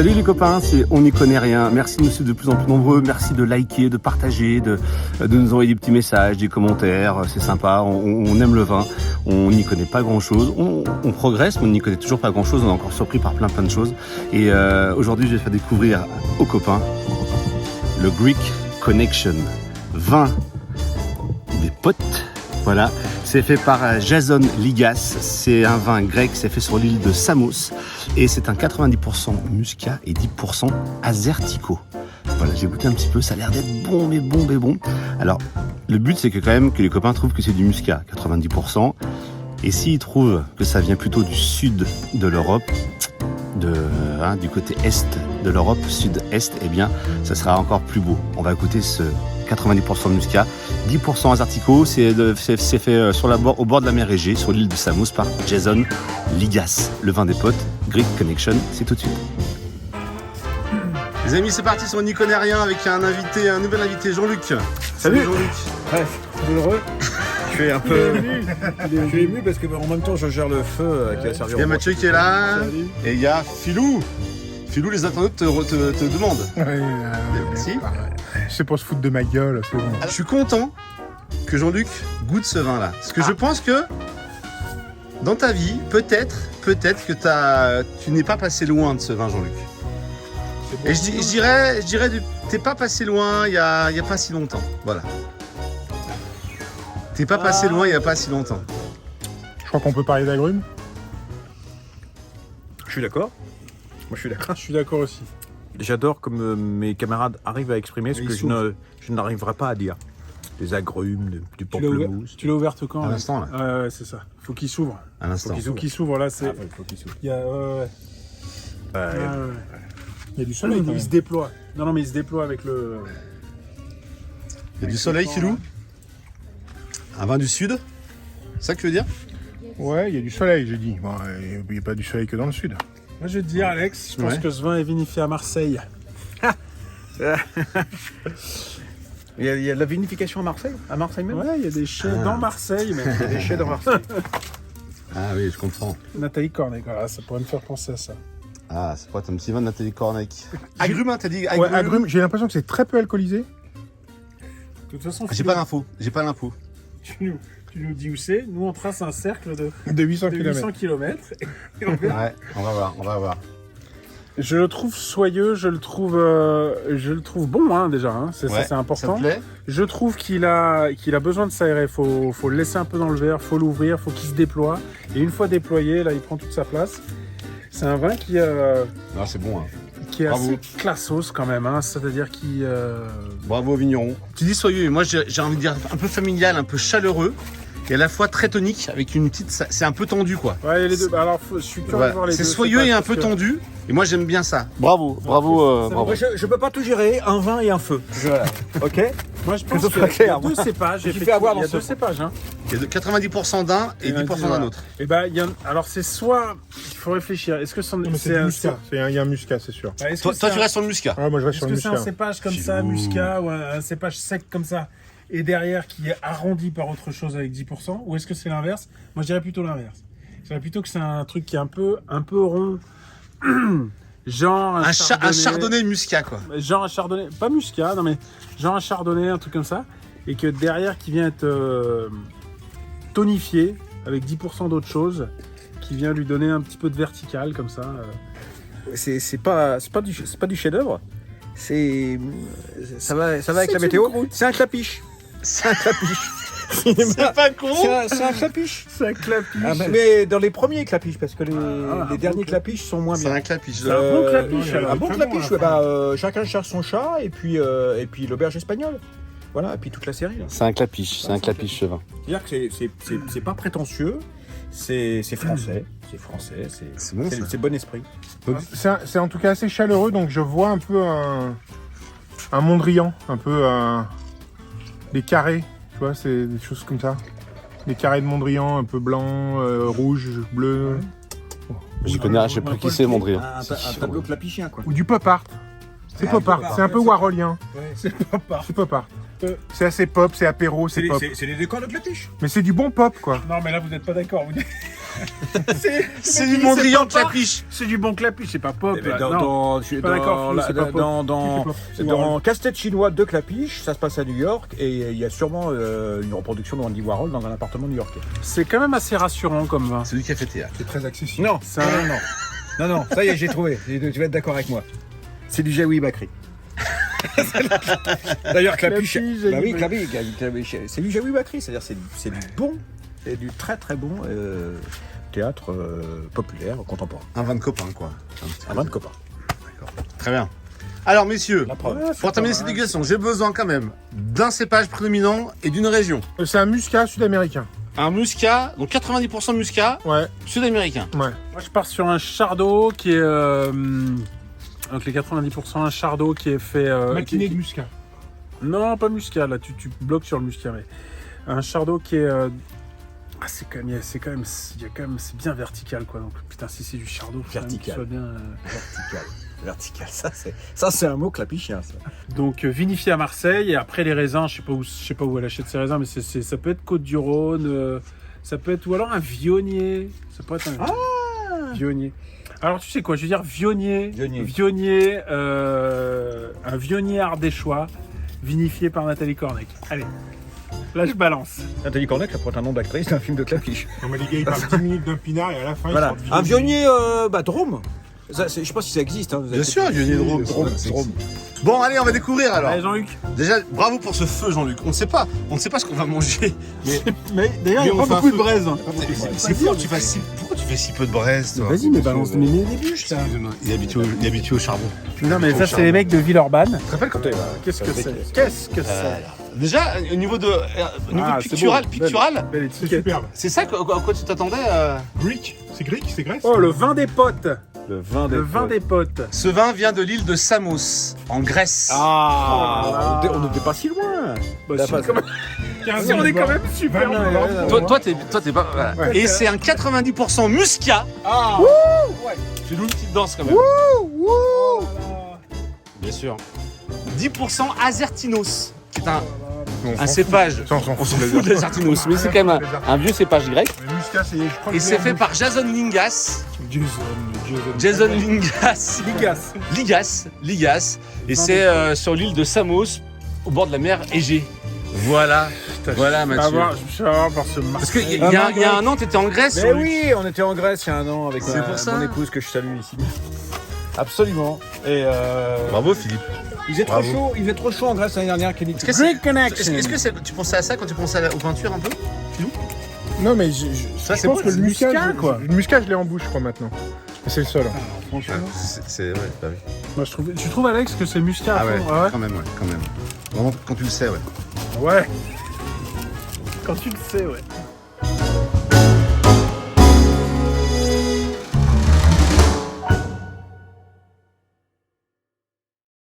Salut les copains, c'est On n'y connaît rien. Merci de nous suivre de plus en plus nombreux. Merci de liker, de partager, de nous envoyer des petits messages, des commentaires. C'est sympa, on aime le vin. On n'y connaît pas grand chose. On progresse, mais on n'y connaît toujours pas grand chose. On est encore surpris par plein de choses. Et aujourd'hui, je vais faire découvrir aux copains le Greek Connection. Vin des potes. Voilà, c'est fait par Jason Ligas, c'est un vin grec, c'est fait sur l'île de Samos et c'est un 90% muscat et 10% azertico. Voilà, j'ai goûté un petit peu, ça a l'air d'être bon, mais bon. Alors, le but c'est que quand même que les copains trouvent que c'est du muscat, 90%, et s'ils trouvent que ça vient plutôt du sud de l'Europe, du côté est de l'Europe, sud-est, eh bien, ça sera encore plus beau. On va goûter ce 90% de muscat, 10% azertico, c'est fait au bord de la mer Égée, sur l'île de Samos par Jason Ligas. Le vin des potes, Greek Connection, c'est tout de suite. Les amis, c'est parti sur On n'y connaît rien avec un nouvel invité, Jean-Luc. Salut Jean-Luc. Ouais, heureux. Je suis un peu ému parce que en même temps je gère le feu qui va servir. Il y a Mathieu qui est là. Salut. Et il y a Philou. Philou, les internautes te demandent. Si. C'est pour se foutre de ma gueule, c'est bon. Alors, je suis content que Jean-Luc goûte ce vin-là. Parce que je pense que dans ta vie, peut-être que tu n'es pas passé loin de ce vin, Jean-Luc. Et je dirais, t'es pas passé loin il y a pas si longtemps. Voilà. T'es pas passé loin il y a pas si longtemps. Je crois qu'on peut parler d'agrumes. Je suis d'accord. Moi je suis d'accord. Je suis d'accord aussi. J'adore comme mes camarades arrivent à exprimer ce que je n'arriverai pas à dire. Des agrumes, du pamplemousse. Tu l'as ouverte quand À l'instant, là. Ouais, c'est ça. Faut qu'il s'ouvre. À l'instant. Faut qu'il s'ouvre, là, c'est... Faut qu'il s'ouvre. Il y a... Ouais. Ouais. Il y a du soleil, Il se déploie. Non, mais il se déploie avec le... Il y a du soleil, Philou. Un vin du sud. C'est ça que tu veux dire? Ouais, il y a du soleil, j'ai dit. Bon, il n'y a pas du soleil que dans le sud. Moi, je vais te dire, Alex, je pense que ce vin est vinifié à Marseille. Il y a de la vinification à Marseille? À Marseille même? Ouais, il y a des chais dans Marseille, mais... Il y a des chais dans Marseille. Ah oui, je comprends. Nathalie Cornet, voilà, ça pourrait me faire penser à ça. Ah, c'est pas ton petit vin de Nathalie Cornec. Agrumes, hein, t'as dit Ouais, agrumes, j'ai l'impression que c'est très peu alcoolisé. De toute façon, J'ai pas l'info. tu nous dis où c'est. Nous, on trace un cercle de 800 800 km. km. Ouais, on va voir. Je le trouve soyeux, je le trouve bon, hein, déjà. Hein. Ça, c'est important. Ça te plaît? Je trouve qu'il a besoin de s'aérer. Faut le laisser un peu dans le verre, faut l'ouvrir, faut qu'il se déploie. Et une fois déployé, là, il prend toute sa place. C'est un vin qui Non, c'est bon. Hein. qui est Bravo. assez classos quand même. Hein. C'est-à-dire qui... Bravo au vigneron. Tu dis soyeux, moi j'ai envie de dire un peu familial, un peu chaleureux. Et à la fois très tonique, avec une petite... C'est un peu tendu, quoi. Ouais, les deux. Alors, je suis curieux de voir les deux. C'est soyeux et un peu tendu. Et moi, j'aime bien ça. Bravo. Je peux pas tout gérer, un vin et un feu. Voilà. Ok. Moi, je pense ce qu'il soit y a clair, deux moi. cépages. Je fais avoir Il y a dans deux ce- cépages. Hein. Il y a 90% d'un et 10% d'un autre. Et ben, alors, c'est soit... Il faut réfléchir. Est-ce que Non, mais c'est du muscat. Il y a un muscat, c'est sûr. Est-ce Toi, que c'est tu restes sur le muscat. Ah, moi, je reste Est-ce sur le que c'est un muscat. cépage comme ça, muscat, ou un cépage sec comme ça, et derrière qui est arrondi par autre chose avec 10%, ou est-ce que c'est l'inverse? Moi, je dirais plutôt l'inverse. Je dirais plutôt que c'est un truc qui est un peu rond, genre Un chardonnay muscat, quoi. genre un chardonnay, pas muscat, non mais genre un chardonnay, un truc comme ça, et que derrière qui vient être tonifié avec 10% d'autre chose, qui vient lui donner un petit peu de vertical comme ça. C'est pas du chef-d'œuvre. Ça va avec la météo. C'est un clapiche. C'est un clapiche. C'est pas con. C'est un clapiche. C'est un clapiche. Ah, mais dans les premiers clapiches, parce que les derniers clapiches sont moins C'est bien. un clapiche. C'est un bon clapiche. Un bon Très clapiche, bon, ouais, chacun cherche son chat et puis l'auberge espagnole. Voilà, et puis toute la série. Là. C'est un clapiche, ce vin. C'est-à-dire que c'est pas prétentieux, c'est français, C'est bon, ça. c'est bon esprit. C'est en tout cas assez chaleureux, donc je vois un peu un Mondrian, un peu des carrés, tu vois, c'est des choses comme ça. Des carrés de Mondrian, un peu blanc, rouge, bleu. Je sais plus qui c'est, Mondrian. Un tableau clapichien, quoi. Ou du pop art. C'est pop art, c'est un peu warholien. C'est pas par- C'est pop art. C'est assez pop, c'est apéro, c'est pop. C'est les décors de clapiche. Mais c'est du bon pop, quoi. Non, mais là, vous n'êtes pas d'accord. C'est du Mondrian de Clapiche. C'est du bon Clapiche, c'est pas pop. Eh ben, là. Non. je suis Pas d'accord, c'est pas pop. dans Casse-tête chinois de Clapiche, ça se passe à New York et il y a sûrement une reproduction de Andy Warhol dans un appartement new-yorkais. C'est quand même assez rassurant comme vin. C'est lui qui a fait théâtre. C'est très accessible. Non, C'est un- non, ça y est, j'ai trouvé. Tu vas être d'accord avec moi. C'est du Jaoui Bakri. D'ailleurs, Clapiche. Clapiche, Bah oui, Jaoui Clapiche, c'est du Jaoui Bakri, c'est-à-dire c'est du bon et du très très bon théâtre populaire contemporain. Un vin de copain, quoi. Un vin de copain. Très bien. Alors, messieurs, La preuve. pour terminer cette dégustation, j'ai besoin quand même d'un cépage prédominant et d'une région. C'est un muscat sud-américain. Un muscat, donc 90% muscat Ouais, sud-américain. ouais. Moi, je pars sur un Chardot qui est. Donc les 90%, un Chardot qui est fait. Matinée de muscat. Non, pas muscat, là, tu bloques sur le muscat, mais. Un Chardot qui est. Ah, c'est quand même, c'est bien vertical, quoi. Donc, putain, si c'est du Chardot, faut quand même qu'il Vertical. soit bien. Vertical, ça c'est un mot clapichien, ça. Donc, vinifié à Marseille, et après les raisins, je sais pas où elle achète ses raisins, mais ça peut être Côte-du-Rhône, ça peut être, ou alors un Vionnier. Ça peut être un Vionnier. Alors, tu sais quoi, je veux dire Vionnier. Un Vionnier ardéchois, vinifié par Nathalie Cornec. Allez, là je balance. Nathalie Cornec, ça pourrait être un nom d'actrice d'un film de Clapiche. Non, mais les gars, ils parlent 10 minutes d'un pinard et à la fin, Voilà, ils sortent un Vionnier Drôme. Ça, je sais pas si ça existe. Hein. Vous Bien avez sûr, un Vionnier de Drôme. Drôme. Bon, allez, on va découvrir alors. Allez, Jean-Luc. Déjà, bravo pour ce feu, Jean-Luc. On ne sait pas ce qu'on va manger. Mais d'ailleurs, Mais il y a on pas fait beaucoup un de braise. Hein. C'est fou, pourquoi tu fais si peu de braise, toi? Vas-y, mais balance mes bûches, là. Excusez-moi, il est habitué au charbon. Non, mais ça, c'est les mecs de Villeurbanne. Tu te rappelles quand Qu'est-ce que c'est Qu'est-ce que c'est Déjà, au niveau c'est pictural, beau. pictural, Belle C'est étiquette. superbe. c'est ça à quoi tu t'attendais Greek. C'est grec, c'est Grèce. Oh, le vin des potes. Le vin Le vin des potes. Ce vin vient de l'île de Samos, en Grèce. Ah, on n'était pas si loin. Bah, si, quand même. Si, on est quand même super loin. Toi, t'es pas. Voilà. Ouais. Et c'est un 90% muscat. Ah, J'ai une petite danse quand même. Bien sûr. 10% Azertinos, qui est un cépage. Ça, on s'en On s'en fout fout de l'Azertinos, mais c'est quand même un vieux cépage grec. Le muscat, c'est. Je crois Et que c'est je fait l'ai par Jason Lingas. Jason. Jason Lingas. Ligas. Et c'est sur l'île de Samos, au bord de la mer Égée. Voilà. Voilà, Mathieu. Je suis avoir par ce Parce qu'il Marseillais. y a un an, t'étais en Grèce. Mais Jean-Luc. oui, on était en Grèce il y a un an avec C'est pour ça. mon épouse que je salue ici. Absolument. Et Bravo, Philippe. il faisait trop Bravo. chaud. Il faisait trop chaud en Grèce l'année dernière. Kenny. Est-ce que tu pensais à ça quand tu pensais aux peintures un peu? Non, mais Ça, je c'est pense bon, que c'est le muscat, quoi. Le muscat, je l'ai en bouche, je crois, maintenant. Et c'est le seul. Franchement. C'est ouais, bah oui. Moi, tu trouves, Alex, que c'est muscat à Ah ouais, fond quand même, ouais, quand même. Vraiment, quand tu le sais, ouais. Ouais. Quand tu le sais, ouais.